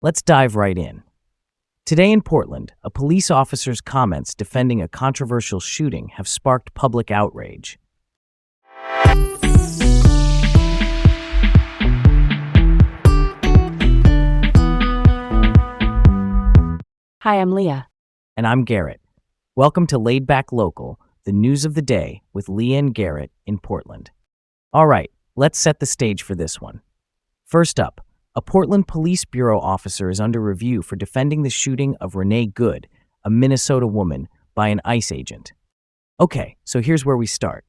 Let's dive right in. Today in Portland, a police officer's comments defending a controversial shooting have sparked public outrage. Hi, I'm Leah. And I'm Garrett. Welcome to Laid Back Local, the news of the day with Leah and Garrett in Portland. All right, let's set the stage for this one. First up, a Portland Police Bureau officer is under review for defending the shooting of Renee Good, a Minnesota woman, by an ICE agent. Okay, so here's where we start.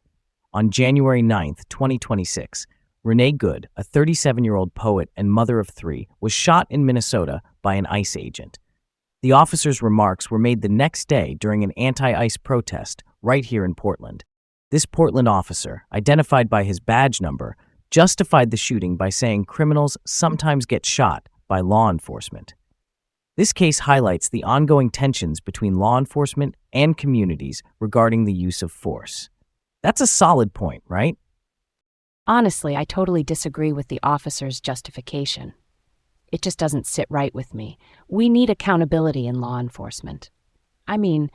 On January 9th, 2026, Renee Good, a 37-year-old poet and mother of three, was shot in Minnesota by an ICE agent. The officer's remarks were made the next day during an anti-ICE protest right here in Portland. This Portland officer, identified by his badge number, justified the shooting by saying criminals sometimes get shot by law enforcement. This case highlights the ongoing tensions between law enforcement and communities regarding the use of force. That's a solid point, right? Honestly, I totally disagree with the officer's justification. It just doesn't sit right with me. We need accountability in law enforcement. I mean,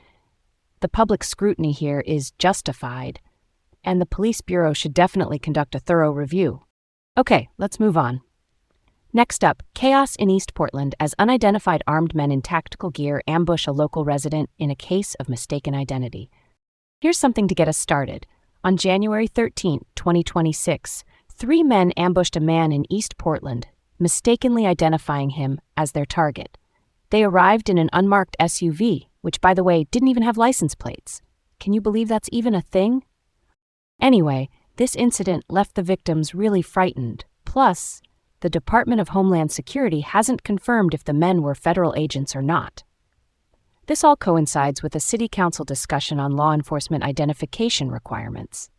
the public scrutiny here is justified, and the police bureau should definitely conduct a thorough review. Okay, let's move on. Next up, chaos in East Portland as unidentified armed men in tactical gear ambush a local resident in a case of mistaken identity. Here's something to get us started. On January 13, 2026, 3 men ambushed a man in East Portland, mistakenly identifying him as their target. They arrived in an unmarked SUV, which, by the way, didn't even have license plates. Can you believe that's even a thing? Anyway, this incident left the victims really frightened. Plus, the Department of Homeland Security hasn't confirmed if the men were federal agents or not. This all coincides with a city council discussion on law enforcement identification requirements.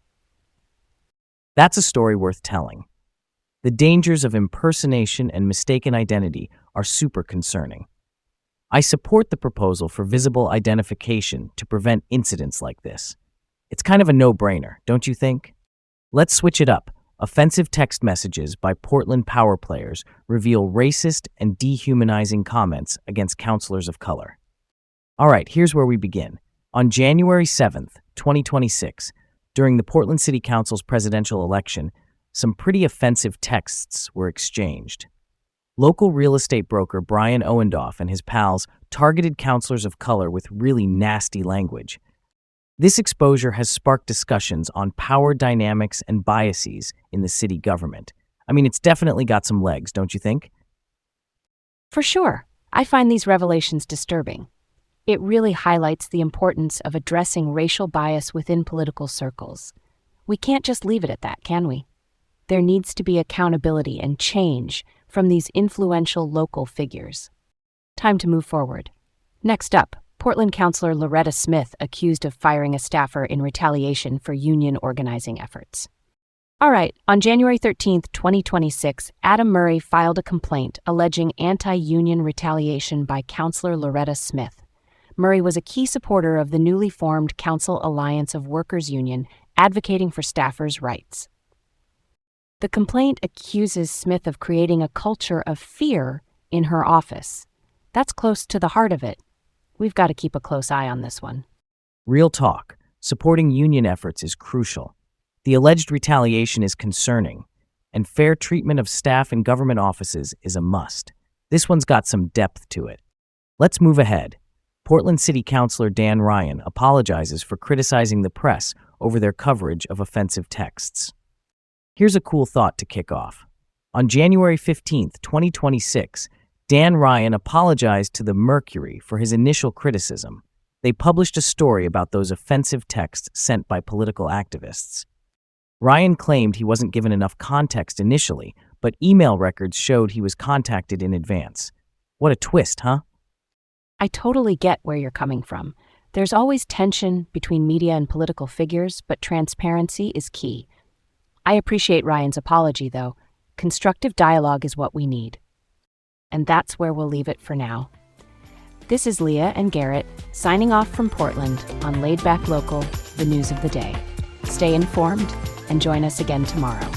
That's a story worth telling. The dangers of impersonation and mistaken identity are super concerning. I support the proposal for visible identification to prevent incidents like this. It's kind of a no-brainer, don't you think? Let's switch it up. Offensive text messages by Portland power players reveal racist and dehumanizing comments against counselors of color. All right, here's where we begin. On January 7th, 2026, during the Portland City Council's presidential election, some pretty offensive texts were exchanged. Local real estate broker Brian Owendoff and his pals targeted counselors of color with really nasty language. This exposure has sparked discussions on power dynamics and biases in the city government. I mean, it's definitely got some legs, don't you think? For sure. I find these revelations disturbing. It really highlights the importance of addressing racial bias within political circles. We can't just leave it at that, can we? There needs to be accountability and change from these influential local figures. Time to move forward. Next up, Portland Councilor Loretta Smith accused of firing a staffer in retaliation for union organizing efforts. All right, on January 13, 2026, Adam Murray filed a complaint alleging anti-union retaliation by Councilor Loretta Smith. Murray was a key supporter of the newly formed Council Alliance of Workers Union, advocating for staffers' rights. The complaint accuses Smith of creating a culture of fear in her office. That's close to the heart of it. We've got to keep a close eye on this one. Real talk. Supporting union efforts is crucial. The alleged retaliation is concerning, and fair treatment of staff in government offices is a must. This one's got some depth to it. Let's move ahead. Portland City Councilor Dan Ryan apologizes for criticizing the press over their coverage of offensive texts. Here's a cool thought to kick off. On January 15, 2026, Dan Ryan apologized to the Mercury for his initial criticism. They published a story about those offensive texts sent by political activists. Ryan claimed he wasn't given enough context initially, but email records showed he was contacted in advance. What a twist, huh? I totally get where you're coming from. There's always tension between media and political figures, but transparency is key. I appreciate Ryan's apology, though. Constructive dialogue is what we need. And that's where we'll leave it for now. This is Leah and Garrett, signing off from Portland on Laid Back Local, the news of the day. Stay informed and join us again tomorrow.